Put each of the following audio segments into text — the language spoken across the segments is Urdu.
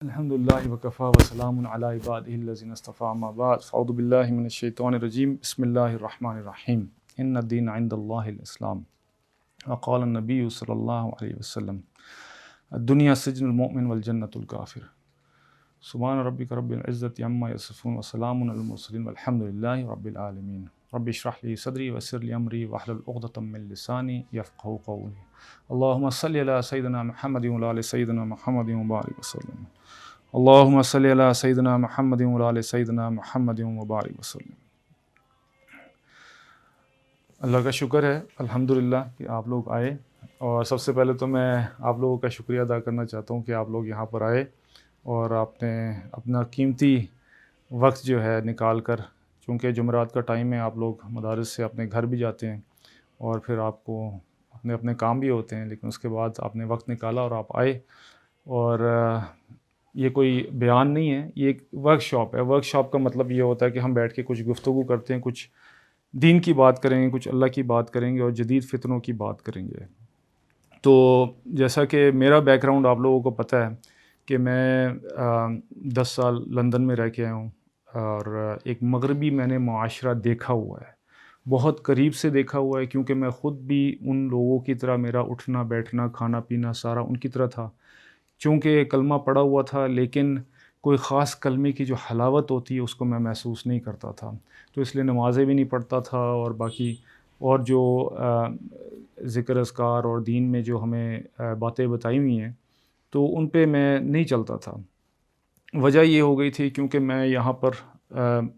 الحمد للہ وکفا وسلام علی عبادہ الذین اصطفی اما بعد فاعوذ باللہ من الشیطان الرجیم بسم اللہ الرحمن الرحیم ان الدین عند اللہ الاسلام وقال النبی صلی اللہ علیہ وسلم الدنیا سجن المؤمن والجنۃ الکافر سبحان ربک رب العزۃ عما یصفون وسلام علی المرسلین والحمد للہ رب العالمین رب اشرح لی صدری ویسر لی امری واحلل عقدۃ من لسانی یفقہوا قولی اللہم صلی علی سیدنا محمد وعلی آل سیدنا محمد وبارک وسلم اللہم صلی علی سیدنا محمد وعلی آل سیدنا محمد وبارک وسلم۔ اللہ کا شکر ہے الحمدللہ کہ آپ لوگ آئے، اور سب سے پہلے تو میں آپ لوگوں کا شکریہ ادا کرنا چاہتا ہوں کہ آپ لوگ یہاں پر آئے اور آپ نے اپنا قیمتی وقت جو ہے نکال کر، چونکہ جمعرات کا ٹائم ہے، آپ لوگ مدارس سے اپنے گھر بھی جاتے ہیں اور پھر آپ کو اپنے کام بھی ہوتے ہیں، لیکن اس کے بعد آپ نے وقت نکالا اور آپ آئے۔ اور یہ کوئی بیان نہیں ہے، یہ ایک ورک شاپ ہے۔ ورک شاپ کا مطلب یہ ہوتا ہے کہ ہم بیٹھ کے کچھ گفتگو کرتے ہیں، کچھ دین کی بات کریں گے، کچھ اللہ کی بات کریں گے اور جدید فتنوں کی بات کریں گے۔ تو جیسا کہ میرا بیک گراؤنڈ آپ لوگوں کو پتہ ہے کہ میں 10 سال لندن میں رہ کے آیا ہوں، اور ایک مغربی میں نے معاشرہ دیکھا ہوا ہے، بہت قریب سے دیکھا ہوا ہے، کیونکہ میں خود بھی ان لوگوں کی طرح، میرا اٹھنا بیٹھنا کھانا پینا سارا ان کی طرح تھا۔ چونکہ کلمہ پڑھا ہوا تھا، لیکن کوئی خاص کلمے کی جو حلاوت ہوتی ہے اس کو میں محسوس نہیں کرتا تھا، تو اس لیے نمازیں بھی نہیں پڑھتا تھا، اور باقی اور جو ذکر اذکار اور دین میں جو ہمیں باتیں بتائی ہوئی ہیں تو ان پہ میں نہیں چلتا تھا۔ وجہ یہ ہو گئی تھی کیونکہ میں یہاں پر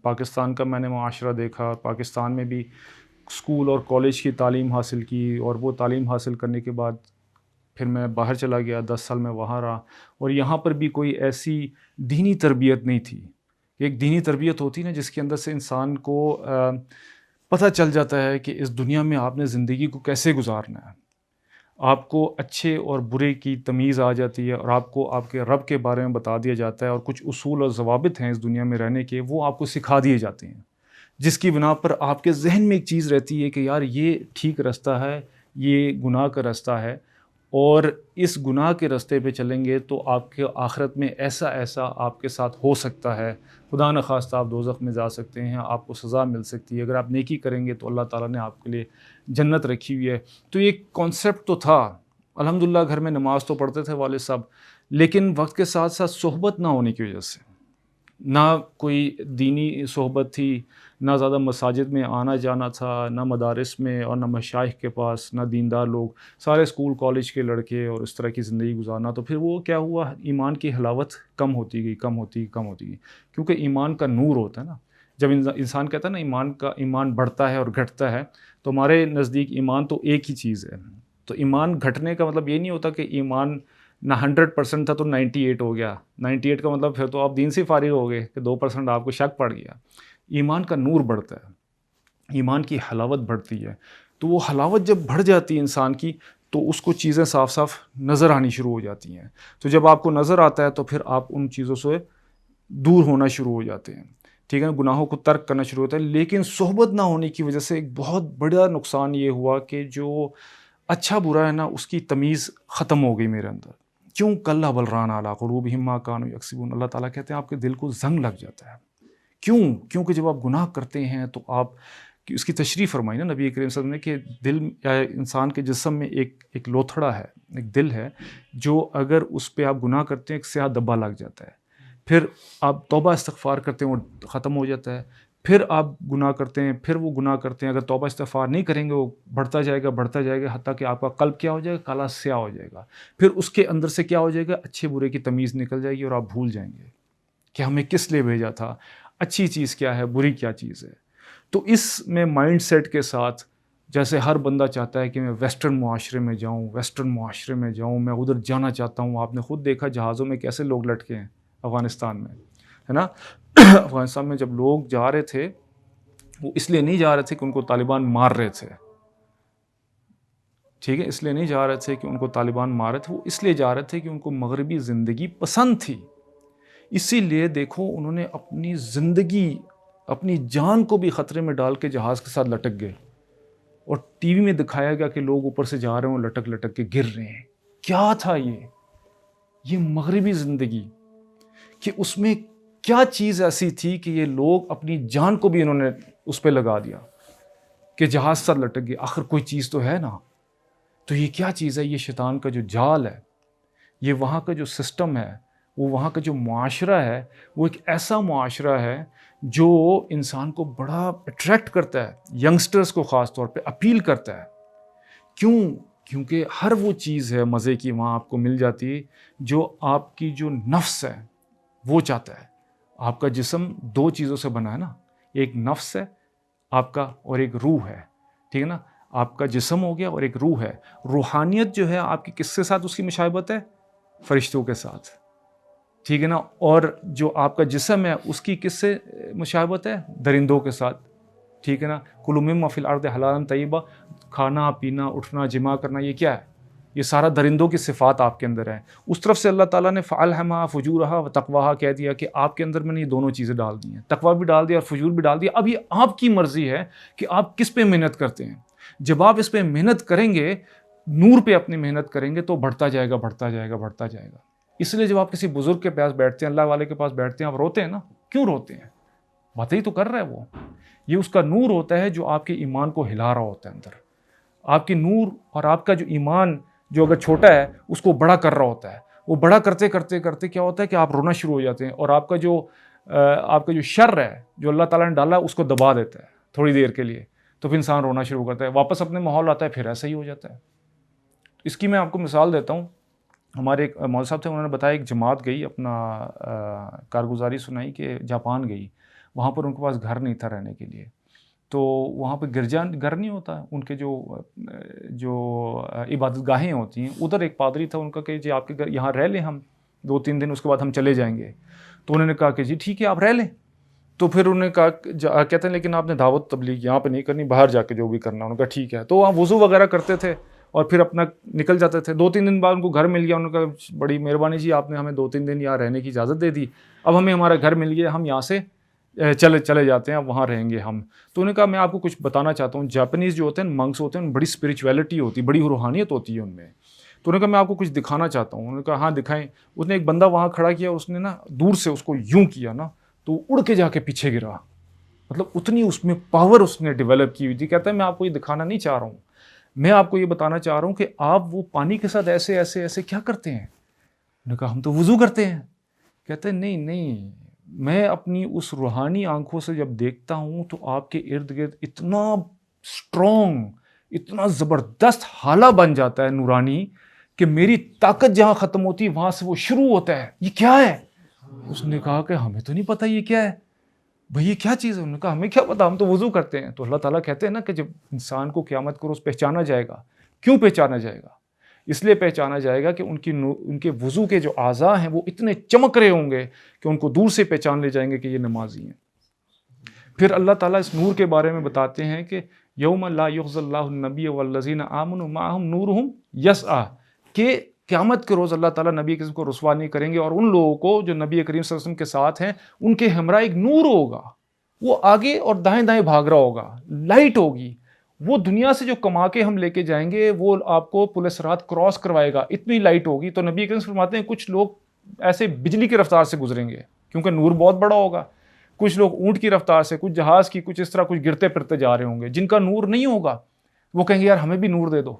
پاکستان کا میں نے معاشرہ دیکھا، پاکستان میں بھی اسکول اور کالج کی تعلیم حاصل کی، اور وہ تعلیم حاصل کرنے کے بعد پھر میں باہر چلا گیا، 10 سال میں وہاں رہا، اور یہاں پر بھی کوئی ایسی دینی تربیت نہیں تھی۔ ایک دینی تربیت ہوتی نا جس کے اندر سے انسان کو پتہ چل جاتا ہے کہ اس دنیا میں آپ نے زندگی کو کیسے گزارنا ہے، آپ کو اچھے اور برے کی تمیز آ جاتی ہے، اور آپ کو آپ کے رب کے بارے میں بتا دیا جاتا ہے، اور کچھ اصول اور ضوابط ہیں اس دنیا میں رہنے کے، وہ آپ کو سکھا دیے جاتے ہیں، جس کی بنا پر آپ کے ذہن میں ایک چیز رہتی ہے کہ یار یہ ٹھیک رستہ ہے، یہ گناہ کا رستہ ہے، اور اس گناہ کے راستے پہ چلیں گے تو آپ کے آخرت میں ایسا آپ کے ساتھ ہو سکتا ہے، خدا نخواستہ آپ دوزخ میں جا سکتے ہیں، آپ کو سزا مل سکتی ہے، اگر آپ نیکی کریں گے تو اللہ تعالیٰ نے آپ کے لیے جنت رکھی ہوئی ہے۔ تو یہ کانسیپٹ تو تھا، الحمدللہ گھر میں نماز تو پڑھتے تھے والد صاحب، لیکن وقت کے ساتھ ساتھ صحبت نہ ہونے کی وجہ سے، نہ کوئی دینی صحبت تھی، نہ زیادہ مساجد میں آنا جانا تھا، نہ مدارس میں، اور نہ مشائخ کے پاس، نہ دیندار لوگ، سارے اسکول کالج کے لڑکے، اور اس طرح کی زندگی گزارنا، تو پھر وہ کیا ہوا، ایمان کی حلاوت کم ہوتی گئی، کیونکہ ایمان کا نور ہوتا ہے نا۔ جب انسان کہتا ہے نا ایمان بڑھتا ہے اور گھٹتا ہے، تو ہمارے نزدیک ایمان تو ایک ہی چیز ہے۔ تو ایمان گھٹنے کا مطلب یہ نہیں ہوتا کہ ایمان نہ 100% تھا تو 98 ہو گیا، 98 کا مطلب پھر تو آپ دین سے فارغ ہو گئے کہ 2% آپ کو شک پڑ گیا۔ ایمان کا نور بڑھتا ہے، ایمان کی حلاوت بڑھتی ہے، تو وہ حلاوت جب بڑھ جاتی ہے انسان کی تو اس کو چیزیں صاف صاف نظر آنی شروع ہو جاتی ہیں، تو جب آپ کو نظر آتا ہے تو پھر آپ ان چیزوں سے دور ہونا شروع ہو جاتے ہیں، ٹھیک ہے، گناہوں کو ترک کرنا شروع ہوتا ہے۔ لیکن صحبت نہ ہونے کی وجہ سے ایک بہت بڑا نقصان یہ ہوا کہ جو اچھا برا ہے نا اس کی تمیز ختم ہو گئی میرے اندر۔ کیوں؟ کلا بل ران علی قلوبہم ما کانوا یکسبون، اللہ تعالیٰ کہتے ہیں آپ کے دل کو زنگ لگ جاتا ہے۔ کیونکہ جب آپ گناہ کرتے ہیں تو آپ اس کی تشریح فرمائی نا نبی کریم صلی اللہ علیہ وسلم نے کہ دل یا انسان کے جسم میں ایک لوتھڑا ہے، ایک دل ہے، جو اگر اس پہ آپ گناہ کرتے ہیں ایک سیاہ دبا لگ جاتا ہے، پھر آپ توبہ استغفار کرتے ہیں وہ ختم ہو جاتا ہے، پھر آپ گناہ کرتے ہیں، پھر وہ گناہ کرتے ہیں، اگر توبہ استغفار نہیں کریں گے وہ بڑھتا جائے گا حتیٰ کہ آپ کا قلب کیا ہو جائے گا، کالا سیاہ ہو جائے گا، پھر اس کے اندر سے کیا ہو جائے گا، اچھے برے کی تمیز نکل جائے گی، اور آپ بھول جائیں گے کہ ہمیں کس لیے بھیجا تھا، اچھی چیز کیا ہے، بری کیا چیز ہے۔ تو اس میں مائنڈ سیٹ کے ساتھ جیسے ہر بندہ چاہتا ہے کہ میں ویسٹرن معاشرے میں جاؤں، میں ادھر جانا چاہتا ہوں۔ آپ نے خود دیکھا جہازوں میں کیسے لوگ لٹکے ہیں افغانستان میں، ہے نا۔ افغانستان میں جب لوگ جا رہے تھے وہ اس لیے نہیں جا رہے تھے کہ ان کو طالبان مار رہے تھے، ٹھیک ہے، اس لیے نہیں جا رہے تھے کہ ان کو طالبان مار رہے تھے، وہ اس لیے جا رہے تھے کہ ان کو مغربی زندگی پسند تھی۔ اسی لیے دیکھو انہوں نے اپنی زندگی، اپنی جان کو بھی خطرے میں ڈال کے جہاز کے ساتھ لٹک گئے، اور ٹی وی میں دکھایا گیا کہ لوگ اوپر سے جا رہے ہیں لٹک لٹک کے گر رہے ہیں۔ کیا تھا یہ مغربی زندگی، کہ اس میں کیا چیز ایسی تھی کہ یہ لوگ اپنی جان کو بھی انہوں نے اس پہ لگا دیا کہ جہاز سر لٹک گیا، آخر کوئی چیز تو ہے نا. تو یہ کیا چیز ہے؟ یہ شیطان کا جو جال ہے، یہ وہاں کا جو سسٹم ہے، وہ وہاں کا جو معاشرہ ہے، وہ ایک ایسا معاشرہ ہے جو انسان کو بڑا اٹریکٹ کرتا ہے، ینگسٹرز کو خاص طور پہ اپیل کرتا ہے. کیوں؟ کیونکہ ہر وہ چیز ہے مزے کی وہاں آپ کو مل جاتی ہے جو آپ کی جو نفس ہے وہ چاہتا ہے. آپ کا جسم دو چیزوں سے بنا ہے نا، ایک نفس ہے آپ کا اور ایک روح ہے، ٹھیک ہے نا. آپ کا جسم ہو گیا اور ایک روح ہے. روحانیت جو ہے آپ کی کس کے ساتھ اس کی مشابہت ہے؟ فرشتوں کے ساتھ، ٹھیک ہے نا. اور جو آپ کا جسم ہے اس کی کس سے مشابہت ہے؟ درندوں کے ساتھ، ٹھیک ہے نا. کلوا مما فی الارض حلالا طیبا، کھانا پینا اٹھنا جمع کرنا، یہ کیا ہے؟ یہ سارا درندوں کی صفات آپ کے اندر ہیں. اس طرف سے اللہ تعالیٰ نے فَأَلْهَمَهَا فُجُورَهَا وَتَقْوَاهَا کہہ دیا کہ آپ کے اندر میں نے یہ دونوں چیزیں ڈال دی ہیں، تقویٰ بھی ڈال دیا اور فجور بھی ڈال دیا. اب یہ آپ کی مرضی ہے کہ آپ کس پہ محنت کرتے ہیں. جب آپ اس پہ محنت کریں گے، نور پہ اپنی محنت کریں گے، تو بڑھتا جائے گا بڑھتا جائے گا بڑھتا جائے گا. اس لیے جب آپ کسی بزرگ کے پاس بیٹھتے ہیں، اللہ والے کے پاس بیٹھتے ہیں، آپ روتے ہیں نا. کیوں روتے ہیں؟ باتیں ہی تو کر رہا ہے وہ. یہ اس کا نور ہوتا ہے جو آپ کے ایمان کو ہلا رہا ہوتا ہے اندر. آپ کی نور اور آپ کا جو ایمان جو اگر چھوٹا ہے اس کو بڑا کر رہا ہوتا ہے. وہ بڑا کرتے کرتے کرتے کیا ہوتا ہے کہ آپ رونا شروع ہو جاتے ہیں، اور آپ کا جو شر ہے جو اللہ تعالیٰ نے ڈالا اس کو دبا دیتا ہے تھوڑی دیر کے لیے. تو پھر انسان رونا شروع کرتا ہے، واپس اپنے ماحول آتا ہے، پھر ایسا ہی ہو جاتا ہے. اس کی میں آپ کو مثال دیتا ہوں. ہمارے ایک مولوی صاحب تھے، انہوں نے بتایا ایک جماعت گئی، اپنا کارگزاری سنائی کہ جاپان گئی. وہاں پر ان کے پاس گھر نہیں تھا رہنے کے لیے. تو وہاں پہ گرجا گھر نہیں ہوتا، ان کے جو عبادت گاہیں ہوتی ہیں، ادھر ایک پادری تھا ان کا کہ جی آپ کے گھر یہاں رہ لیں ہم 2-3 دن، اس کے بعد ہم چلے جائیں گے. تو انہوں نے کہا کہ جی ٹھیک ہے آپ رہ لیں. تو پھر انہوں نے کہا کہتے ہیں لیکن آپ نے دعوت تبلیغ یہاں پہ نہیں کرنی، باہر جا کے جو بھی کرنا. انہوں نے کہا ٹھیک ہے. تو وہاں وضو وغیرہ کرتے تھے اور پھر اپنا نکل جاتے تھے. 2-3 دن بعد ان کو گھر مل گیا. انہوں نے کہا بڑی مہربانی جی، آپ نے ہمیں 2-3 دن یہاں رہنے کی اجازت دے دی، اب ہمیں ہمارا گھر مل گیا، ہم یہاں سے چلے جاتے ہیں، اب وہاں رہیں گے ہم. تو انہوں نے کہا میں آپ کو کچھ بتانا چاہتا ہوں. جاپنیز جو ہوتے ہیں منکس ہوتے ہیں، بڑی اسپریچویلٹی ہوتی ہے، بڑی روحانیت ہوتی ہے ان میں. تو انہوں نے کہا میں آپ کو کچھ دکھانا چاہتا ہوں. انہوں نے کہا ہاں دکھائیں. اس نے ایک بندہ وہاں کھڑا کیا، اس نے نا دور سے اس کو یوں کیا نا تو اڑ کے جا کے پیچھے گرا. مطلب اتنی اس میں پاور اس نے ڈیولپ کی ہوئی تھی. کہتا ہے میں آپ کو یہ دکھانا نہیں چاہ رہا ہوں، میں آپ کو یہ بتانا چاہ رہا ہوں کہ آپ وہ پانی کے ساتھ ایسے ایسے ایسے کیا کرتے ہیں. انہوں نے کہا ہم تو وضو کرتے ہیں. کہتے ہیں نہیں، میں اپنی اس روحانی آنکھوں سے جب دیکھتا ہوں تو آپ کے ارد گرد اتنا اسٹرانگ، اتنا زبردست حالہ بن جاتا ہے نورانی کہ میری طاقت جہاں ختم ہوتی ہے وہاں سے وہ شروع ہوتا ہے. یہ کیا ہے؟ اس نے کہا کہ ہمیں تو نہیں پتہ یہ کیا ہے بھئی، یہ کیا چیز ہے؟ انہوں نے کہا ہمیں کیا پتہ، ہم تو وضو کرتے ہیں. تو اللہ تعالیٰ کہتے ہیں نا کہ جب انسان کو قیامت کو روز پہچانا جائے گا. کیوں پہچانا جائے گا؟ اس لیے پہچانا جائے گا کہ ان کے وضو کے جو اعضاء ہیں وہ اتنے چمک رہے ہوں گے کہ ان کو دور سے پہچان لے جائیں گے کہ یہ نمازی ہیں. پھر اللہ تعالیٰ اس نور کے بارے میں بتاتے ہیں کہ یوم لا یخزی اللہ النبی والذین آمنوا معہم نورہم یسعی، کہ قیامت کے روز اللہ تعالیٰ نبی کریم کو رسوا نہیں کریں گے، اور ان لوگوں کو جو نبی کریم صلی اللہ علیہ وسلم کے ساتھ ہیں ان کے ہمراہ ایک نور ہوگا، وہ آگے اور دائیں دائیں بھاگ رہا ہوگا، لائٹ ہوگی. وہ دنیا سے جو کما کے ہم لے کے جائیں گے وہ آپ کو پل صراط کراس کروائے گا، اتنی لائٹ ہوگی. تو نبی کریم فرماتے ہیں کچھ لوگ ایسے بجلی کی رفتار سے گزریں گے کیونکہ نور بہت بڑا ہوگا. کچھ لوگ اونٹ کی رفتار سے، کچھ جہاز کی، کچھ اس طرح کچھ گرتے پھرتے جا رہے ہوں گے. جن کا نور نہیں ہوگا وہ کہیں گے یار ہمیں بھی نور دے دو،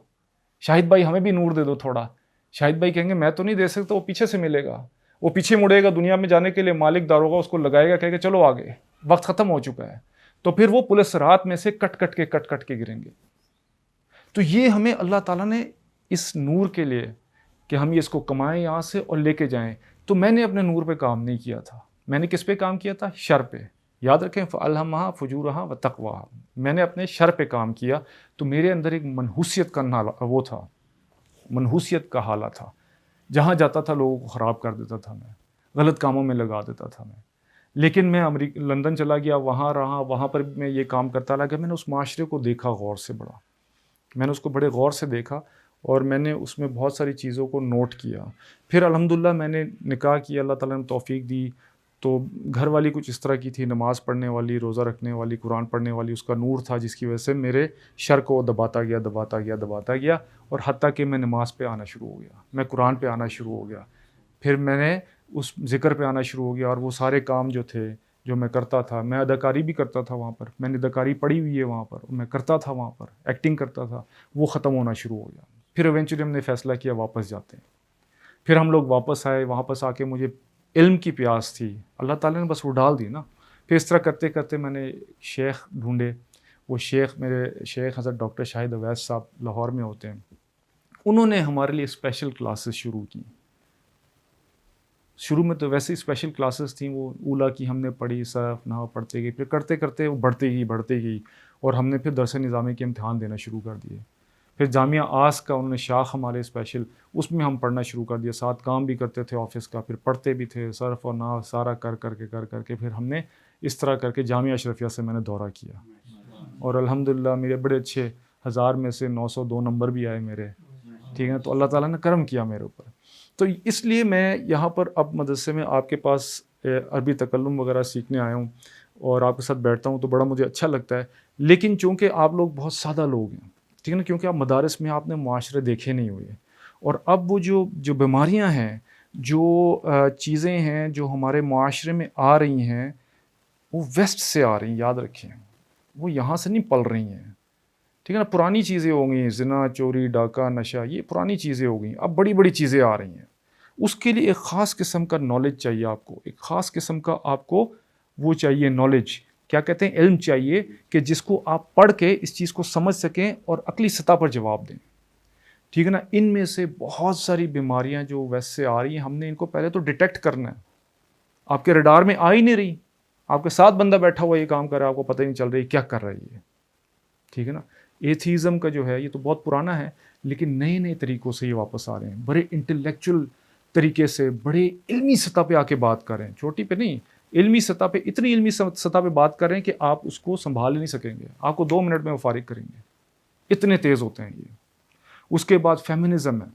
شاہد بھائی ہمیں بھی نور دے دو تھوڑا. شاہد بھائی کہیں گے میں تو نہیں دے سکتا، وہ پیچھے سے ملے گا، وہ پیچھے مڑے گا دنیا میں جانے کے لیے، مالک داروغہ اس کو لگائے گا، کہے گا چلو آگے، وقت ختم ہو چکا ہے. تو پھر وہ پل صراط میں سے کٹ کٹ کے گریں گے. تو یہ ہمیں اللہ تعالیٰ نے اس نور کے لیے کہ ہم یہ اس کو کمائیں یہاں سے اور لے کے جائیں. تو میں نے اپنے نور پہ کام نہیں کیا تھا، میں نے کس پہ کام کیا تھا؟ شر پہ. یاد رکھیں فَأَلْهَمَهَا فُجُورَهَا وَتَقْوَاهَا. میں نے اپنے شر پہ کام کیا. تو میرے اندر ایک منحوسیت کا وہ تھا، منحوسیت کا حالہ تھا. جہاں جاتا تھا لوگوں کو خراب کر دیتا تھا، میں غلط کاموں میں لگا دیتا تھا میں. لیکن میں لندن چلا گیا، وہاں رہا، وہاں پر میں یہ کام کرتا رہا کہ میں نے اس معاشرے کو دیکھا غور سے، میں نے اس کو بڑے غور سے دیکھا اور میں نے اس میں بہت ساری چیزوں کو نوٹ کیا. پھر الحمدللہ میں نے نکاح کیا، اللہ تعالیٰ نے توفیق دی. تو گھر والی کچھ اس طرح کی تھی، نماز پڑھنے والی، روزہ رکھنے والی، قرآن پڑھنے والی. اس کا نور تھا جس کی وجہ سے میرے شر کو دباتا گیا اور حتیٰ کہ میں نماز پہ آنا شروع ہو گیا، میں قرآن پہ آنا شروع ہو گیا. پھر میں نے اس ذکر پہ آنا شروع ہو گیا، اور وہ سارے کام جو تھے جو میں کرتا تھا، میں اداکاری بھی کرتا تھا وہاں پر، میں نے اداکاری پڑھی ہوئی ہے وہاں پر، میں کرتا تھا وہاں پر، ایکٹنگ کرتا تھا، وہ ختم ہونا شروع ہو گیا۔ پھر ایونچولی ہم نے فیصلہ کیا واپس جاتے ہیں۔ پھر ہم لوگ واپس آئے، واپس آ کے مجھے علم کی پیاس تھی، اللہ تعالیٰ نے بس وہ ڈال دی نا۔ پھر اس طرح کرتے کرتے میں نے شیخ ڈھونڈے، وہ شیخ میرے شیخ حضرت ڈاکٹر شاہد اویس صاحب لاہور میں ہوتے ہیں، انہوں نے ہمارے لیے اسپیشل کلاسز شروع کی۔ شروع میں تو ویسے ہی اسپیشل کلاسز تھیں، وہ اولا کی ہم نے پڑھی، صرف نحو پڑھتے گئی، پھر کرتے کرتے وہ بڑھتے گئی، اور ہم نے پھر درس نظامی کے امتحان دینا شروع کر دیے۔ پھر جامعہ آس کا انہوں نے شاخ ہمارے اسپیشل، اس میں ہم پڑھنا شروع کر دیا، ساتھ کام بھی کرتے تھے آفس کا، پھر پڑھتے بھی تھے، صرف اور نحو سارا کر کے پھر ہم نے اس طرح کر کے جامعہ اشرفیہ سے میں نے دورہ کیا، اور الحمدللہ میرے بڑے اچھے 1000 میں سے 902 نمبر بھی آئے میرے، ٹھیک ہے، تو اللہ تعالیٰ نے کرم کیا میرے اوپر۔ تو اس لیے میں یہاں پر اب مدرسے میں آپ کے پاس عربی تکلم وغیرہ سیکھنے آیا ہوں، اور آپ کے ساتھ بیٹھتا ہوں تو بڑا مجھے اچھا لگتا ہے، لیکن چونکہ آپ لوگ بہت سادہ لوگ ہیں، ٹھیک ہے نا، کیونکہ آپ مدارس میں آپ نے معاشرے دیکھے نہیں ہوئے، اور اب وہ جو بیماریاں ہیں، جو چیزیں ہیں جو ہمارے معاشرے میں آ رہی ہیں، وہ ویسٹ سے آ رہی ہیں، یاد رکھیں، وہ یہاں سے نہیں پل رہی ہیں، ٹھیک ہے نا۔ پرانی چیزیں ہو گئی، زنا، چوری، ڈاکہ، نشہ، یہ پرانی چیزیں ہو گئیں، اب بڑی بڑی چیزیں آ رہی ہیں۔ اس کے لیے ایک خاص قسم کا نالج چاہیے آپ کو، ایک خاص قسم کا آپ کو وہ چاہیے نالج، کیا کہتے ہیں، علم چاہیے، کہ جس کو آپ پڑھ کے اس چیز کو سمجھ سکیں اور عقلی سطح پر جواب دیں، ٹھیک ہے نا۔ ان میں سے بہت ساری بیماریاں جو ویسے آ رہی ہیں، ہم نے ان کو پہلے تو ڈیٹیکٹ کرنا ہے۔ آپ کے ریڈار میں آ ہی نہیں رہی، آپ کے ساتھ بندہ بیٹھا ہوا یہ کام کر رہا ہے، آپ کو پتہ ہی نہیں چل رہی کیا کر رہی ہے، ٹھیک ہے نا۔ ایتھیزم کا جو ہے یہ تو بہت پرانا ہے، لیکن نئے نئے طریقوں سے یہ واپس آ رہے ہیں، بڑے انٹلیکچوئل طریقے سے، بڑے علمی سطح پہ آ کے بات کر رہے ہیں، چھوٹی پہ نہیں، علمی سطح پہ، اتنی علمی سطح پہ بات کر رہے ہیں کہ آپ اس کو سنبھال نہیں سکیں گے، آپ کو 2 منٹ میں وہ فارغ کریں گے، اتنے تیز ہوتے ہیں یہ۔ اس کے بعد فیمنزم ہے،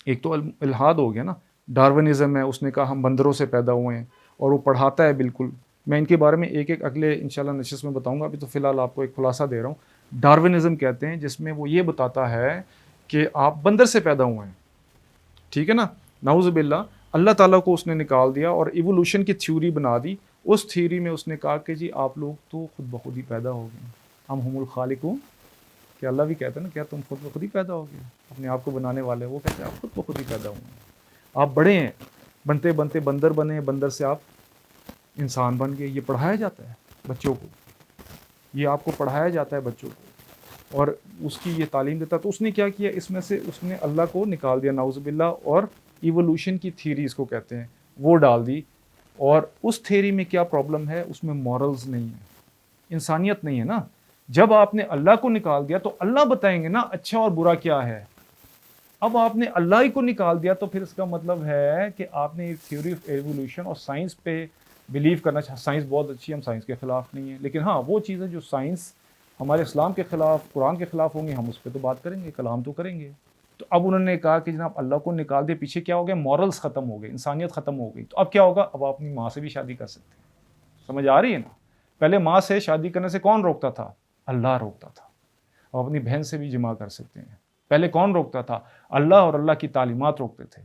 ایک تو الحاد ہو گیا نا، ڈارونزم ہے، اس نے کہا ہم بندروں سے پیدا ہوئے ہیں، اور وہ پڑھاتا ہے بالکل۔ میں ان کے بارے میں ایک اگلے انشاءاللہ نشست میں بتاؤں گا، ابھی تو فی الحال آپ کو ایک خلاصہ دے رہا ہوں۔ ڈارونزم کہتے ہیں، جس میں وہ یہ بتاتا ہے کہ آپ بندر سے پیدا ہوئے ہیں، ٹھیک ہے نا، نعوذ باللہ، اللہ تعالیٰ کو اس نے نکال دیا اور ایوولوشن کی تھیوری بنا دی۔ اس تھیوری میں اس نے کہا کہ جی آپ لوگ تو خود بخود ہی پیدا ہو گئے، ہم الخالقون، کہ اللہ بھی کہتا ہے نا، کیا تم خود بخود ہی پیدا ہو گئے، اپنے آپ کو بنانے والے، وہ کہتے ہیں آپ خود بخود ہی پیدا ہوئے ہیں، آپ بڑے ہیں، بنتے بنتے بندر بنے، بندر سے آپ انسان بن گئے۔ یہ پڑھایا جاتا ہے بچوں کو، یہ آپ کو پڑھایا جاتا ہے بچوں کو، اور اس کی یہ تعلیم دیتا۔ تو اس نے کیا کیا، اس میں سے اس نے اللہ کو نکال دیا نعوذ باللہ، اور ایوولوشن کی تھیوری اس کو کہتے ہیں، وہ ڈال دی۔ اور اس تھیوری میں کیا پرابلم ہے، اس میں مورلز نہیں ہے، انسانیت نہیں ہے نا۔ جب آپ نے اللہ کو نکال دیا تو اللہ بتائیں گے نا اچھا اور برا کیا ہے۔ اب آپ نے اللہ ہی کو نکال دیا تو پھر اس کا مطلب ہے کہ آپ نے تھیوری آف ایوولوشن اور سائنس پہ بلیو کرنا چاہیے۔ سائنس بہت اچھی ہے، ہم سائنس کے خلاف نہیں ہیں، لیکن ہاں وہ چیزیں جو سائنس ہمارے اسلام کے خلاف، قرآن کے خلاف ہوں گی، ہم اس پہ تو بات کریں گے، کلام تو کریں گے۔ تو اب انہوں نے کہا کہ جناب اللہ کو نکال دے، پیچھے کیا ہو گیا، مورلز ختم ہو گئے، انسانیت ختم ہو گئی، تو اب کیا ہوگا، اب آپ اپنی ماں سے بھی شادی کر سکتے ہیں، سمجھ آ رہی ہے نا۔ پہلے ماں سے شادی کرنے سے کون روکتا تھا، اللہ روکتا تھا۔ اب اپنی بہن سے بھی جمع کر سکتے ہیں، پہلے کون روکتا تھا، اللہ اور اللہ کی تعلیمات روکتے تھے،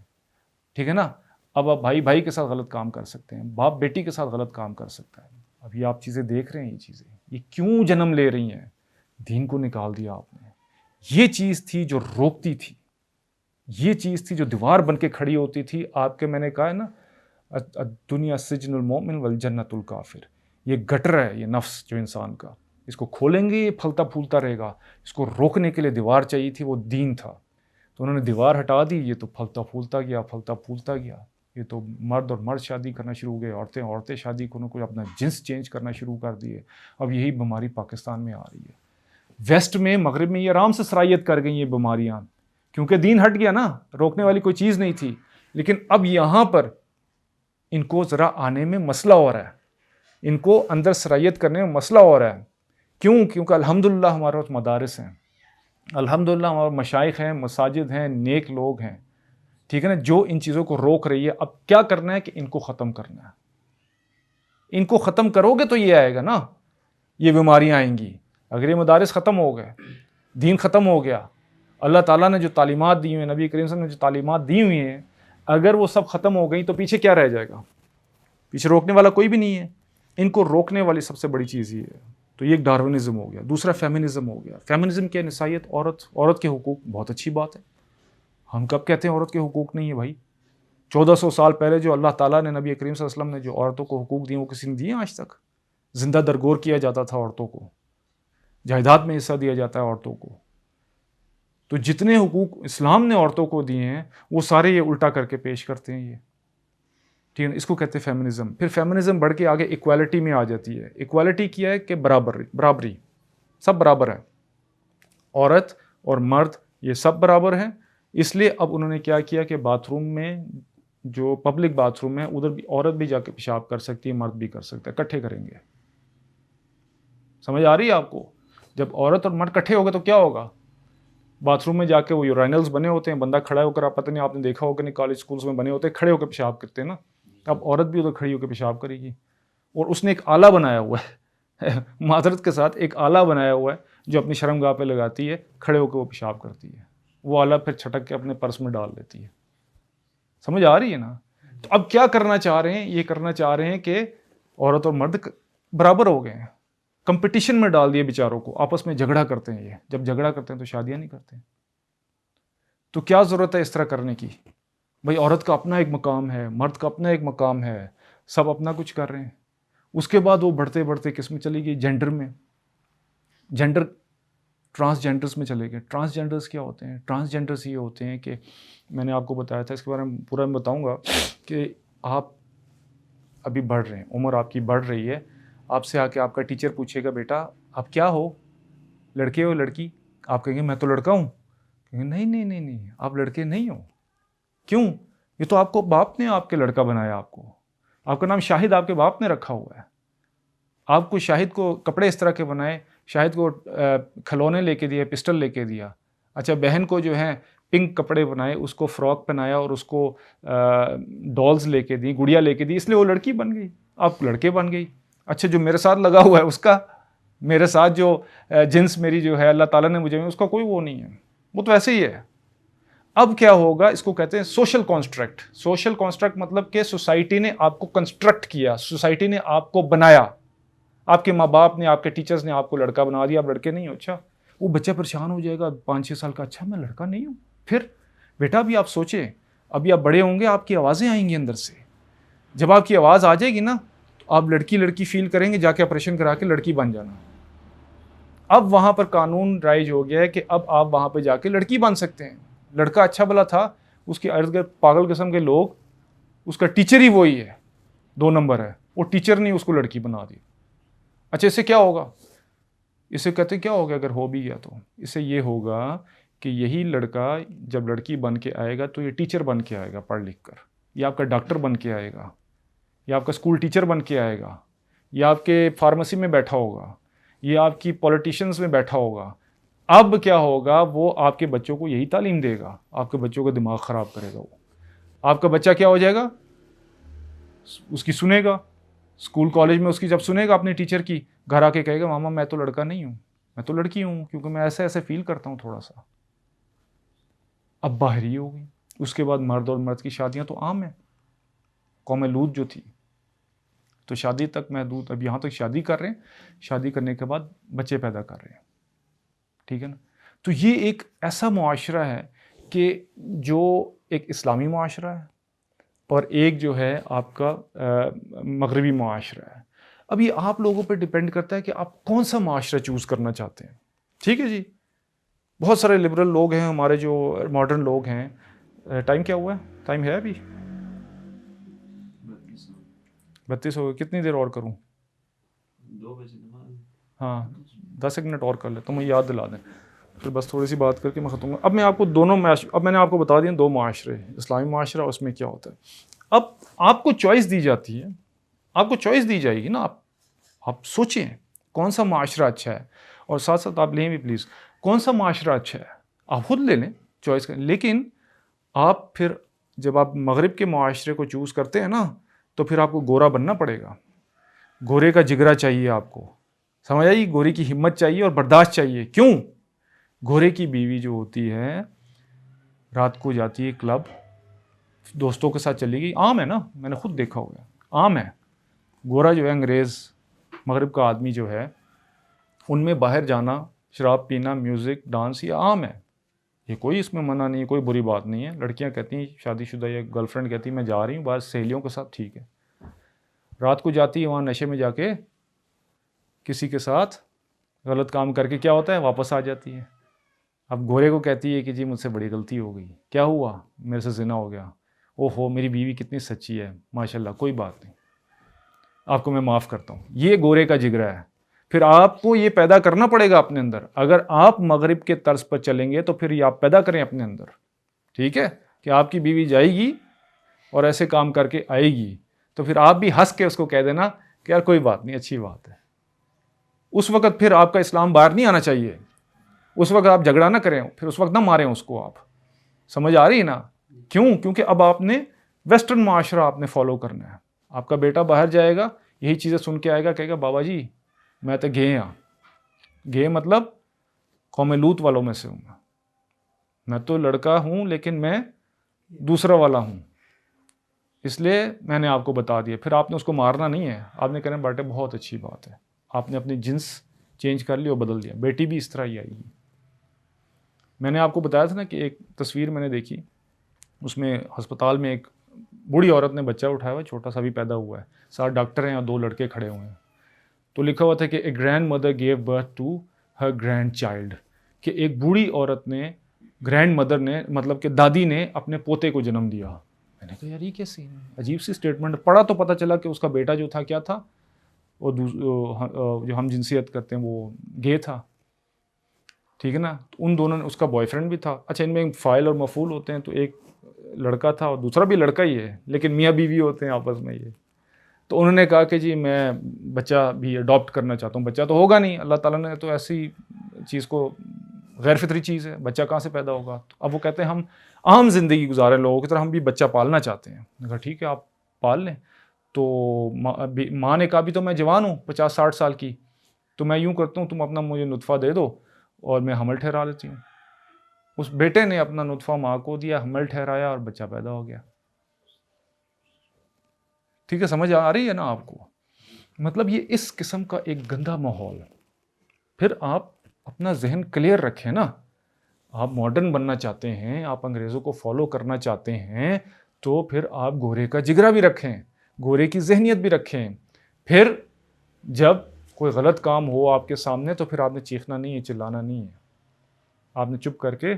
ٹھیک ہے نا۔ اب آپ بھائی بھائی کے ساتھ غلط کام کر سکتے ہیں، باپ بیٹی کے ساتھ غلط کام کر سکتا ہے۔ اب یہ آپ چیزیں دیکھ رہے ہیں، یہ چیزیں یہ کیوں جنم لے رہی ہیں، دین کو نکال دیا آپ نے۔ یہ چیز تھی جو روکتی تھی، یہ چیز تھی جو دیوار بن کے کھڑی ہوتی تھی آپ کے، میں نے کہا ہے نا، دنیا سجن المومن والجنت الکافر، یہ گٹر ہے، یہ نفس جو انسان کا، اس کو کھولیں گے یہ پھلتا پھولتا رہے گا، اس کو روکنے کے لیے دیوار چاہیے تھی، وہ دین تھا، تو انہوں نے دیوار ہٹا دی، یہ تو پھلتا پھولتا گیا، پھلتا پھولتا گیا، یہ تو مرد اور مرد شادی کرنا شروع ہو گئے، عورتیں شادی کرنے کو اپنا جنس چینج کرنا شروع کر دیے۔ اب یہی بیماری پاکستان میں آ رہی ہے، ویسٹ میں، مغرب میں یہ آرام سے سرایت کر گئی یہ بیماریاں، کیونکہ دین ہٹ گیا نا، روکنے والی کوئی چیز نہیں تھی۔ لیکن اب یہاں پر ان کو ذرا آنے میں مسئلہ ہو رہا ہے، ان کو اندر سرایت کرنے میں مسئلہ ہو رہا ہے۔ کیونکہ الحمدللہ ہمارے پاس مدارس ہیں، الحمدللہ ہمارے مشائخ ہیں، مساجد ہیں، نیک لوگ ہیں، ٹھیک ہے نا، جو ان چیزوں کو روک رہی ہے۔ اب کیا کرنا ہے کہ ان کو ختم کرنا ہے، ان کو ختم کرو گے تو یہ آئے گا نا، یہ بیماریاں آئیں گی۔ اگر یہ مدارس ختم ہو گئے، دین ختم ہو گیا، اللہ تعالیٰ نے جو تعلیمات دی ہوئی ہیں، نبی کریم صلی اللہ علیہ وسلم نے جو تعلیمات دی ہوئی ہیں، اگر وہ سب ختم ہو گئی تو پیچھے کیا رہ جائے گا؟ پیچھے روکنے والا کوئی بھی نہیں ہے. ان کو روکنے والی سب سے بڑی چیز یہ ہے. تو یہ ایک ڈارونزم ہو گیا. دوسرا فیمنزم ہو گیا. فیمنزم کیا؟ نسائیت، عورت کے حقوق. بہت اچھی بات ہے. ہم کب کہتے ہیں عورت کے حقوق نہیں ہے بھائی؟ 1400 سال پہلے جو اللہ تعالیٰ نے، نبی کریم صلی اللہ علیہ وسلم نے جو عورتوں کو حقوق دیے وہ کسی نے دیے آج تک؟ زندہ درگور کیا جاتا تھا عورتوں کو، جائیداد میں حصہ دیا جاتا ہے عورتوں کو. تو جتنے حقوق اسلام نے عورتوں کو دیے ہیں وہ سارے یہ الٹا کر کے پیش کرتے ہیں. یہ ٹھیک ہے، اس کو کہتے ہیں فیمنزم. پھر فیمنزم بڑھ کے آگے ایکوالٹی میں آ جاتی ہے. ایکوالٹی کیا ہے کہ برابری، سب برابر ہے. عورت اور مرد یہ سب برابر ہیں. اس لیے اب انہوں نے کیا کیا کہ باتھ روم میں، جو پبلک باتھ روم ہے ادھر بھی عورت بھی جا کے پیشاب کر سکتی ہے، مرد بھی کر سکتا ہے. اکٹھے کریں گے. سمجھ آ رہی ہے آپ کو؟ جب عورت اور مرد اکٹھے ہو گئے تو کیا ہوگا؟ باتھ روم میں جا کے وہ یورینلز بنے ہوتے ہیں، بندہ کھڑا ہو کر، آپ پتہ نہیں آپ نے دیکھا ہوگا نہیں، کالج سکولز میں بنے ہوتے ہیں، کھڑے ہو کے پیشاب کرتے ہیں نا. اب عورت بھی ادھر کھڑی ہو کے پیشاب کرے گی. اور اس نے ایک آلہ بنایا ہوا ہے معذرت کے ساتھ ایک آلہ بنایا ہوا ہے جو اپنی شرمگاہ پہ لگاتی ہے، کھڑے ہو کے وہ پیشاب کرتی ہے. وہ آلہ پھر چھٹک کے اپنے پرس میں ڈال لیتی ہے. سمجھ آ رہی ہے نا؟ تو اب کیا کرنا چاہ رہے ہیں؟ یہ کرنا چاہ رہے ہیں کہ عورت اور مرد برابر ہو گئے ہیں. کمپٹیشن میں ڈال دیے بیچاروں کو، آپس میں جھگڑا کرتے ہیں. یہ جب جھگڑا کرتے ہیں تو شادیاں نہیں کرتے. تو کیا ضرورت ہے اس طرح کرنے کی؟ بھائی عورت کا اپنا ایک مقام ہے، مرد کا اپنا ایک مقام ہے، سب اپنا کچھ کر رہے ہیں. اس کے بعد وہ بڑھتے بڑھتے کس میں چلی گئی؟ جینڈر میں. جینڈر ٹرانسجینڈرز میں چلے گئے. ٹرانسجینڈرز کیا ہوتے ہیں؟ ٹرانسجینڈرز یہ ہوتے ہیں کہ میں نے آپ کو بتایا تھا، اس کے بارے میں پورا میں بتاؤں گا کہ آپ ابھی بڑھ رہے ہیں، عمر آپ کی بڑھ رہی ہے. آپ سے آ کے آپ کا ٹیچر پوچھے گا بیٹا آپ کیا ہو، لڑکے ہو لڑکی؟ آپ کہیں گے میں تو لڑکا ہوں. کہیں گے نہیں آپ لڑکے نہیں ہو. کیوں؟ یہ تو آپ کو باپ نے آپ کے لڑکا بنایا. آپ کا نام شاہد آپ کے باپ نے رکھا ہوا ہے. آپ کو شاہد کو کپڑے اس طرح کے بنائے، شاہد کو کھلونے لے کے دیا، پسٹل لے کے دیا. اچھا بہن کو جو ہے پنک کپڑے بنائے، اس کو فراک پہنایا اور اس کو ڈالز لے کے دی، گڑیا لے کے دی، اس لیے وہ لڑکی بن گئی، آپ لڑکے بن گئی. اچھا جو میرے ساتھ لگا ہوا ہے اس کا، میرے ساتھ جو جنس میری جو ہے اللہ تعالیٰ نے مجھے، اس کا کوئی وہ نہیں ہے، وہ تو ایسے ہی ہے. اب کیا ہوگا؟ اس کو کہتے ہیں سوشل کانسٹرکٹ. سوشل کانسٹرکٹ مطلب کہ سوسائٹی نے آپ کو کنسٹرکٹ کیا، سوسائٹی نے آپ کو بنایا. آپ کے ماں باپ نے، آپ کے ٹیچرز نے آپ کو لڑکا بنا دیا، آپ لڑکے نہیں ہو. اچھا وہ بچہ پریشان ہو جائے گا 5-6 سال کا، اچھا میں لڑکا نہیں ہوں. پھر بیٹا ابھی آپ سوچیں، ابھی آپ بڑے ہوں گے، آپ کی آوازیں آئیں گی اندر سے. جب آپ کی آواز آ جائے گی نا تو آپ لڑکی فیل کریں گے، جا کے آپریشن کرا کے لڑکی بن جانا. اب وہاں پر قانون رائج ہو گیا ہے کہ اب آپ وہاں پہ جا کے لڑکی بن سکتے ہیں. لڑکا اچھا بلا تھا، اس کے ارد گرد پاگل قسم کے لوگ، اس کا ٹیچر ہی وہی ہے، 2 نمبر ہے، وہ ٹیچر نے اس کو لڑکی بنا دی. اچھا اس سے کیا ہوگا؟ اس سے کہتے ہیں کیا ہوگا اگر ہو بھی گیا تو اس سے یہ ہوگا کہ یہی لڑکا جب لڑکی بن کے آئے گا تو یہ ٹیچر بن کے آئے گا پڑھ لکھ کر، یا آپ کا ڈاکٹر بن کے آئے گا، یا آپ کا اسکول ٹیچر بن کے آئے گا، یا آپ کے فارمیسی میں بیٹھا ہوگا، یا آپ کی پولیٹیشنز میں بیٹھا ہوگا. اب کیا ہوگا؟ وہ آپ کے بچوں کو یہی تعلیم دے گا، آپ کے بچوں کا دماغ خراب کرے گا. وہ آپ کا بچہ کیا ہو جائے گا؟ اس کی سنے گا، اسکول کالج میں اس کی جب سنے گا اپنے ٹیچر کی، گھر آ کے کہے گا ماما میں تو لڑکا نہیں ہوں، میں تو لڑکی ہوں، کیونکہ میں ایسے فیل کرتا ہوں تھوڑا سا. اب باہری ہو گئی. اس کے بعد مرد اور مرد کی شادیاں تو عام ہیں. قوم لوط جو تھی تو شادی تک محدود، اب یہاں تک شادی کر رہے ہیں، شادی کرنے کے بعد بچے پیدا کر رہے ہیں. ٹھیک ہے نا؟ تو یہ ایک ایسا معاشرہ ہے کہ جو ایک اسلامی معاشرہ ہے اور ایک جو ہے آپ کا مغربی معاشرہ ہے. اب یہ آپ لوگوں پہ ڈیپینڈ کرتا ہے کہ آپ کون سا معاشرہ چوز کرنا چاہتے ہیں. ٹھیک ہے جی. بہت سارے لبرل لوگ ہیں ہمارے جو ماڈرن لوگ ہیں. ٹائم کیا ہوا ہے؟ ٹائم ہے ابھی 32 ہو گئے. کتنی دیر اور کروں؟ 2 بجے. ہاں 10 منٹ اور کر لیں تو مجھے یاد دلا دیں، پھر بس تھوڑی سی بات کر کے میں ختم. اب میں آپ کو اب میں نے آپ کو بتا دیا 2 معاشرے، اسلامی معاشرہ اس میں کیا ہوتا ہے. اب آپ کو چوائس دی جاتی ہے، آپ کو چوائس دی جائے گی نا. آپ سوچیں کون سا معاشرہ اچھا ہے، اور ساتھ ساتھ آپ لیں بھی پلیز کون سا معاشرہ اچھا ہے، آپ خود لے لیں چوائس کریں. لیکن آپ پھر جب آپ مغرب کے معاشرے کو چوز کرتے ہیں نا تو پھر آپ کو گورا بننا پڑے گا. گورے کا جگرا چاہیے آپ کو، سمجھ آئی؟ گورے کی ہمت چاہیے اور برداشت چاہیے. کیوں؟ گورے کی بیوی جو ہوتی ہے رات کو جاتی ہے کلب، دوستوں کے ساتھ چلی گئی. عام ہے نا, میں نے خود دیکھا ہوا ہے, عام ہے. گورا جو ہے, انگریز مغرب کا آدمی جو ہے, ان میں باہر جانا, شراب پینا, میوزک, ڈانس, یہ عام ہے. یہ کوئی اس میں منع نہیں ہے, کوئی بری بات نہیں ہے. لڑکیاں کہتی ہیں, شادی شدہ یا گرل فرینڈ کہتی ہے میں جا رہی ہوں بعض سہیلیوں کے ساتھ, ٹھیک ہے. رات کو جاتی ہے وہاں نشے میں جا کے کسی کے ساتھ غلط کام کر کے کیا ہوتا ہے, واپس آ جاتی ہے. اب گورے کو کہتی ہے کہ جی مجھ سے بڑی غلطی ہو گئی, کیا ہوا, میرے سے زنا ہو گیا, او ہو میری بیوی کتنی سچی ہے ماشاءاللہ, کوئی بات نہیں, آپ کو میں معاف کرتا ہوں. یہ گورے کا جگرا ہے. پھر آپ کو یہ پیدا کرنا پڑے گا اپنے اندر. اگر آپ مغرب کے طرز پر چلیں گے تو پھر یہ آپ پیدا کریں اپنے اندر, ٹھیک ہے, کہ آپ کی بیوی جائے گی اور ایسے کام کر کے آئے گی تو پھر آپ بھی ہنس کے اس کو کہہ دینا کہ یار کوئی بات نہیں, اچھی بات ہے. اس وقت پھر آپ کا اسلام باہر نہیں آنا چاہیے. اس وقت آپ جھگڑا نہ کریں, پھر اس وقت نہ ماریں اس کو. آپ سمجھ آ رہی ہے نا, کیوں, کیونکہ اب آپ نے ویسٹرن معاشرہ آپ نے فالو کرنا ہے. آپ کا بیٹا باہر جائے گا, یہی چیزیں سن کے آئے گا, کہے گا بابا جی میں تو گئے ہاں. گئے مطلب قوم لوط والوں میں سے ہوں میں تو لڑکا ہوں لیکن میں دوسرا والا ہوں, اس لیے میں نے آپ کو بتا دیا. پھر آپ نے اس کو مارنا نہیں ہے, آپ نے کہنا بیٹے بہت اچھی بات ہے, آپ نے اپنی جنس چینج کر لی اور بدل دیا. بیٹی بھی اس طرح ہی آئی گی. میں نے آپ کو بتایا تھا نا کہ ایک تصویر میں نے دیکھی, اس میں ہسپتال میں ایک بوڑھی عورت نے بچہ اٹھایا ہوا, چھوٹا سا بھی پیدا ہوا ہے, 7 ڈاکٹر ہیں اور 2 لڑکے کھڑے ہوئے ہیں. تو لکھا ہوا تھا کہ a grandmother gave birth to her grandchild, کہ ایک بوڑھی عورت نے, گرینڈ مدر نے مطلب کہ دادی نے اپنے پوتے کو جنم دیا. میں نے کہا یار یہ کیسے ہے, عجیب سی اسٹیٹمنٹ. پڑھا تو پتہ چلا کہ اس کا بیٹا جو تھا کیا تھا, وہ جو ہم جنسیت کرتے ہیں وہ گے تھا, ٹھیک ہے نا. ان دونوں نے, اس کا بوائے فرینڈ بھی تھا. اچھا ان میں فاعل اور مفعول ہوتے ہیں, تو ایک لڑکا تھا اور دوسرا بھی لڑکا ہی ہے, لیکن میاں بیوی ہوتے ہیں آپس میں یہ. تو انہوں نے کہا کہ جی میں بچہ بھی اڈاپٹ کرنا چاہتا ہوں. بچہ تو ہوگا نہیں, اللہ تعالیٰ نے تو ایسی چیز کو, غیر فطری چیز ہے, بچہ کہاں سے پیدا ہوگا. اب وہ کہتے ہیں ہم عام زندگی گزارے لوگوں کی طرح ہم بھی بچہ پالنا چاہتے ہیں. میں کہا ٹھیک ہے آپ پال لیں. تو ماں نے کہا بھی تو میں جوان ہوں 50-60 سال کی, تو میں یوں کرتا ہوں تم اپنا مجھے نطفہ دے دو اور میں حمل ٹھہرا لیتی ہوں. اس بیٹے نے اپنا نطفہ ماں کو دیا, حمل ٹھہرایا اور بچہ پیدا ہو گیا. ٹھیک ہے, سمجھ آ رہی ہے نا آپ کو. مطلب یہ اس قسم کا ایک گندا ماحول. پھر آپ اپنا ذہن کلیئر رکھیں نا. آپ ماڈرن بننا چاہتے ہیں, آپ انگریزوں کو فالو کرنا چاہتے ہیں, تو پھر آپ گورے کا جگرا بھی رکھیں, گورے کی ذہنیت بھی رکھیں. پھر جب کوئی غلط کام ہو آپ کے سامنے تو پھر آپ نے چیخنا نہیں ہے, چلانا نہیں ہے, آپ نے چپ کر کے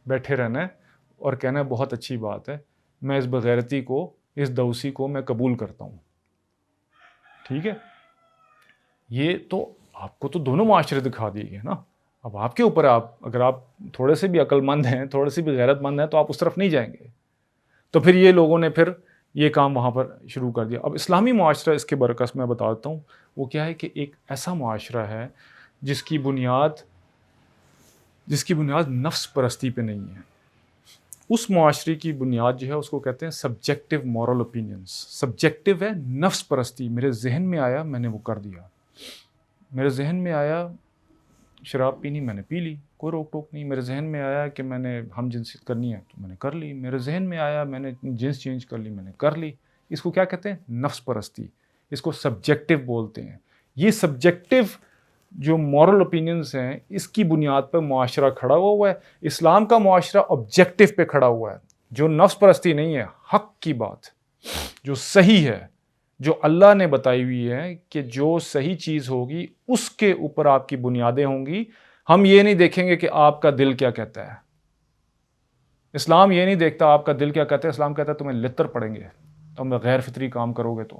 بیٹھے رہنا ہے اور کہنا ہے بہت اچھی بات ہے, میں اس بغیرتی کو, اس دوسی کو میں قبول کرتا ہوں. ٹھیک ہے, یہ تو آپ کو تو دونوں معاشرے دکھا دیے گئے نا. اب آپ کے اوپر, آپ اگر آپ تھوڑے سے بھی عقل مند ہیں, تھوڑے سے بھی غیرت مند ہیں, تو آپ اس طرف نہیں جائیں گے. تو پھر یہ لوگوں نے پھر یہ کام وہاں پر شروع کر دیا. اب اسلامی معاشرہ اس کے برعکس میں بتا دیتا ہوں, وہ کیا ہے کہ ایک ایسا معاشرہ ہے جس کی بنیاد نفس پرستی پہ نہیں ہے. اس معاشرے کی بنیاد جو ہے اس کو کہتے ہیں سبجیکٹو مورل اوپینینس. سبجیکٹو ہے نفس پرستی, میرے ذہن میں آیا میں نے وہ کر دیا. میرے ذہن میں آیا شراب پینی, میں نے پی لی, کوئی روک ٹوک نہیں. میرے ذہن میں آیا کہ میں نے ہم جنسیت کرنی ہے تو میں نے کر لی. میرے ذہن میں آیا میں نے جنس چینج کر لی, میں نے کر لی. اس کو کیا کہتے ہیں, نفس پرستی. اس کو سبجیکٹو بولتے ہیں. یہ سبجیکٹو جو مورل اوپینینس ہیں, اس کی بنیاد پر معاشرہ کھڑا ہوا ہے. اسلام کا معاشرہ آبجیکٹو پہ کھڑا ہوا ہے, جو نفس پرستی نہیں ہے, حق کی بات, جو صحیح ہے, جو اللہ نے بتائی ہوئی ہے کہ جو صحیح چیز ہوگی اس کے اوپر آپ کی بنیادیں ہوں گی. ہم یہ نہیں دیکھیں گے کہ آپ کا دل کیا کہتا ہے. اسلام یہ نہیں دیکھتا آپ کا دل کیا کہتا ہے. اسلام کہتا ہے تمہیں لتر پڑیں گے, تم غیر فطری کام کرو گے. تو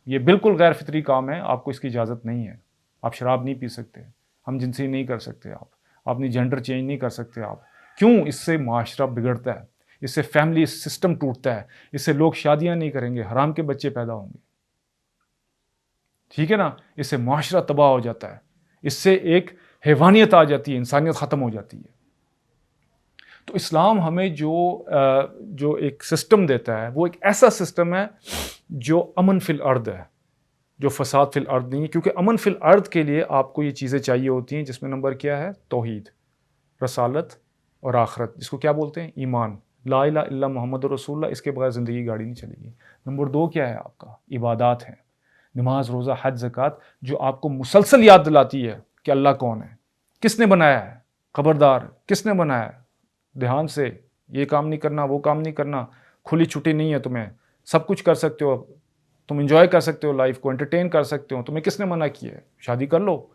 یہ بالکل غیر فطری کام ہے, آپ کو اس کی اجازت نہیں ہے. آپ شراب نہیں پی سکتے, ہم جنسی نہیں کر سکتے, آپ اپنی جینڈر چینج نہیں کر سکتے. آپ کیوں؟ اس سے معاشرہ بگڑتا ہے, اس سے فیملی سسٹم ٹوٹتا ہے, اس سے لوگ شادیاں نہیں کریں گے, حرام کے بچے پیدا ہوں گے. ٹھیک ہے نا, اس سے معاشرہ تباہ ہو جاتا ہے, اس سے ایک حیوانیت آ جاتی ہے, انسانیت ختم ہو جاتی ہے. تو اسلام ہمیں جو ایک سسٹم دیتا ہے وہ ایک ایسا سسٹم ہے جو امن فی الارض ہے, جو فساد فی الارض نہیں ہے. کیونکہ امن فی الارض کے لیے آپ کو یہ چیزیں چاہیے ہوتی ہیں, جس میں نمبر کیا ہے, توحید, رسالت اور آخرت, جس کو کیا بولتے ہیں, ایمان. لا الہ الا محمد رسول اللہ، اس کے بغیر زندگی گاڑی نہیں چلے گی۔ نمبر 2 کیا ہے آپ کا؟ عبادات ہیں، نماز، روزہ، حج، زکوٰۃ، جو آپ کو مسلسل یاد دلاتی ہے کہ اللہ کون ہے، کس نے بنایا ہے، خبردار کس نے بنایا ہے، دھیان سے یہ کام نہیں کرنا، وہ کام نہیں کرنا، کھلی چھٹی نہیں ہے تمہیں، سب کچھ کر سکتے ہو، تم انجوائے کر سکتے ہو، لائف کو انٹرٹین کر سکتے ہو، تمہیں کس نے منع کیا ہے؟ شادی کر لو،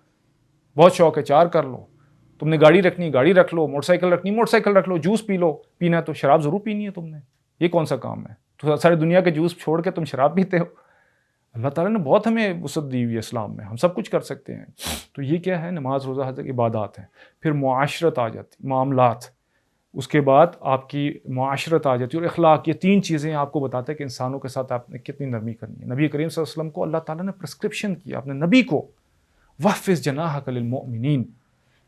بہت شوق ہے 4 کر لو، تم نے گاڑی رکھنی گاڑی رکھ لو، موٹر سائیکل رکھنی موٹر سائیکل رکھ لو، جوس پی لو، پینا ہے تو شراب ضرور پینی ہے تم نے، یہ کون سا کام ہے؟ تو ساری دنیا کے جوس چھوڑ کے تم شراب پیتے ہو؟ اللہ تعالیٰ نے بہت ہمیں وسعت دی ہوئی ہے اسلام میں، ہم سب کچھ کر سکتے ہیں۔ تو یہ کیا ہے؟ نماز، روزہ، حج، عبادات ہیں۔ پھر معاشرت آ جاتی، معاملات، اس کے بعد آپ کی معاشرت آ جاتی ہے، اور اخلاق۔ یہ 3 چیزیں آپ کو بتاتے ہیں کہ انسانوں کے ساتھ آپ نے کتنی نرمی کرنی ہے۔ نبی کریم صلی اللہ علیہ وسلم کو اللہ تعالیٰ نے پرسکرپشن کیا، اپنے نبی کو، وَحْفِظْ جَنَاحَكَ لِلْمُؤْمِنِينَ،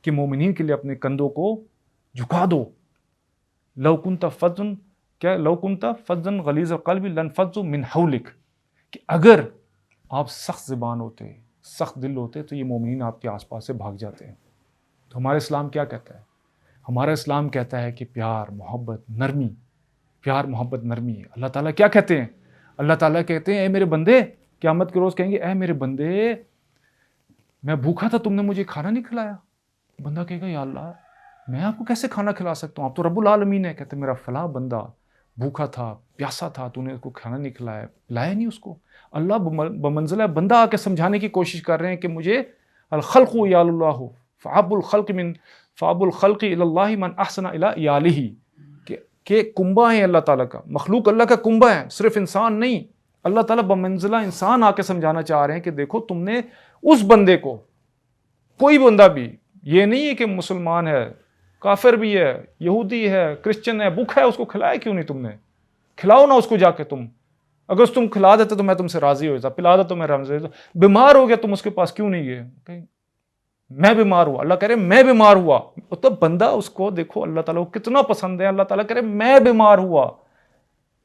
کہ مومنین کے لیے اپنے کندھوں کو جھکا دو۔ لَوْ كُنْتَ فَظًّا غَلِيظَ الْقَلْبِ لَانفَضُّوا مِنْ حَوْلِكَ، کہ اگر آپ سخت زبان ہوتے، سخت دل ہوتے، تو یہ مومنین آپ کے آس پاس سے بھاگ جاتے ہیں۔ تو ہمارا اسلام کیا کہتا ہے؟ ہمارا اسلام کہتا ہے کہ پیار، محبت، نرمی، پیار، محبت، نرمی ہے۔ اللہ تعالیٰ کیا کہتے ہیں؟ اللہ تعالیٰ کہتے ہیں اے میرے بندے، قیامت کے روز کہیں گے اے میرے بندے، میں بھوکا تھا، تم نے مجھے کھانا نہیں کھلایا۔ بندہ کہے گا یا اللہ، میں آپ کو کیسے کھانا کھلا سکتا ہوں، آپ تو رب العالمین ہے۔ کہتے ہیں میرا فلاں بندہ بھوکا تھا، پیاسا تھا، تو نے اس کو کھانا نہیں کھلایا، لایا نہیں اس کو۔ اللہ بمنزلہ بندہ آ کے سمجھانے کی کوشش کر رہے ہیں کہ مجھے الخلق یال اللہ فاب الخلق الی اللہ من احسن الی یالہ، کہ کنبہ ہے اللہ تعالیٰ کا، مخلوق اللہ کا کنبہ ہے، صرف انسان نہیں۔ اللہ تعالیٰ بمنزلہ انسان آ کے سمجھانا چاہ رہے ہیں کہ دیکھو تم نے اس بندے کو، کوئی بندہ بھی، یہ نہیں ہے کہ مسلمان ہے، کافر بھی ہے، یہودی ہے، کرسچن ہے، بھوکا ہے، اس کو کھلایا کیوں نہیں تم نے؟ کھلاؤ نا اس کو جا کے تم، اگر تم کھلا دیتے تو میں تم سے راضی ہو جاتا، پلا دے تو میں راضی ہو جاتا۔ بیمار ہو گیا تم اس کے پاس کیوں نہیں گئے؟ میں بیمار ہوا، اللہ کہہ رہے میں بیمار ہوا، تو بندہ اس کو دیکھو اللہ تعالیٰ کو کتنا پسند ہے، اللہ تعالیٰ کہہ رہے میں بیمار ہوا،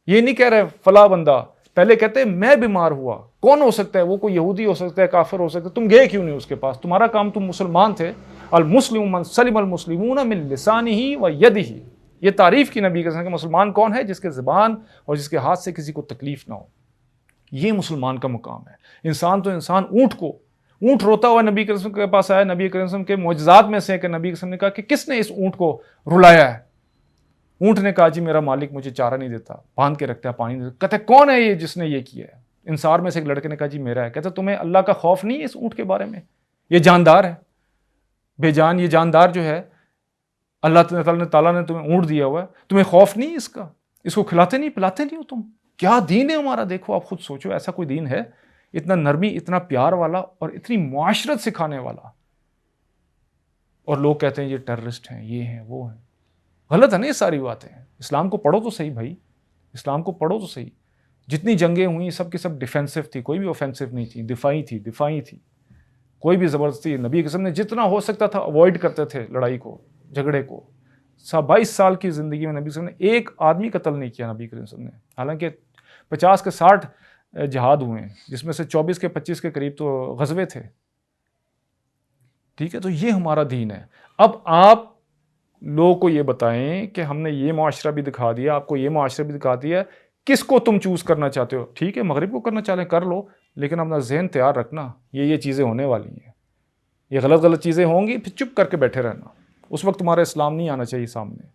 یہ نہیں کہہ رہے فلاں بندہ، پہلے کہتے ہیں میں بیمار ہوا۔ کون ہو سکتا ہے وہ؟ کوئی یہودی ہو سکتا ہے، کافر ہو سکتا ہے، تم گئے کیوں نہیں اس کے پاس؟ تمہارا کام، تم مسلمان تھے، المسلم من سلم المسلمون من لسانہ و یدہ، یہ تعریف کی نبی کے کہ مسلمان کون ہے؟ جس کے زبان اور جس کے ہاتھ سے کسی کو تکلیف نہ ہو، یہ مسلمان کا مقام ہے۔ انسان تو انسان، اونٹ روتا ہوا نبی کریم کے پاس آیا، نبی کریم کے معجزات میں سے کہ نبی کریم نے کہا کہ کس نے اس اونٹ کو رلایا ہے؟ اونٹ نے کہا جی میرا مالک مجھے چارہ نہیں دیتا، باندھ کے رکھتا ہے، پانی نہیں دیتا۔ کہتے کون ہے یہ جس نے یہ کیا ہے؟ انصار میں سے ایک لڑکے نے کہا جی میرا ہے۔ کہتے تمہیں اللہ کا خوف نہیں ہے اس اونٹ کے بارے میں؟ یہ جاندار ہے، بے جان، یہ جاندار جو ہے اللہ تعالیٰ نے تمہیں اونٹ دیا ہوا ہے، تمہیں خوف نہیں اس کا؟ اس کو کھلاتے نہیں پلاتے نہیں ہو تم؟ کیا دین ہے ہمارا؟ دیکھو آپ خود سوچو، ایسا کوئی دین ہے اتنا نرمی، اتنا پیار والا اور اتنی معاشرت سکھانے والا؟ اور لوگ کہتے ہیں یہ ٹیررسٹ ہیں، یہ ہیں، وہ ہیں۔ غلط ہے نا یہ ساری باتیں؟ اسلام کو پڑھو تو صحیح بھائی، اسلام کو پڑھو تو صحیح۔ جتنی جنگیں ہوئیں سب کی سب ڈیفینسو تھی، کوئی بھی اوفینسو نہیں تھی، دفاعی تھی۔ کوئی بھی زبردستی، نبی کے نے جتنا ہو سکتا تھا اوائڈ کرتے تھے لڑائی کو، جھگڑے کو۔ 22 سال کی زندگی میں نبی صلی اللہ علیہ وسلم نے ایک آدمی قتل نہیں کیا نبی کریم صلی اللہ علیہ وسلم نے، حالانکہ 50 کے 60 جہاد ہوئے ہیں، جس میں سے 24 کے 25 کے قریب تو غزوے تھے۔ ٹھیک ہے، تو یہ ہمارا دین ہے۔ اب آپ لوگوں کو یہ بتائیں کہ ہم نے یہ معاشرہ بھی دکھا دیا، آپ کو یہ معاشرہ بھی دکھا دیا، کس کو تم چوز کرنا چاہتے ہو؟ ٹھیک ہے، مغرب کو کرنا چاہیں کر لو، لیکن اپنا ذہن تیار رکھنا، یہ چیزیں ہونے والی ہیں، یہ غلط چیزیں ہوں گی، پھر چپ کر کے بیٹھے رہنا، اس وقت تمہارا اسلام نہیں آنا چاہیے سامنے۔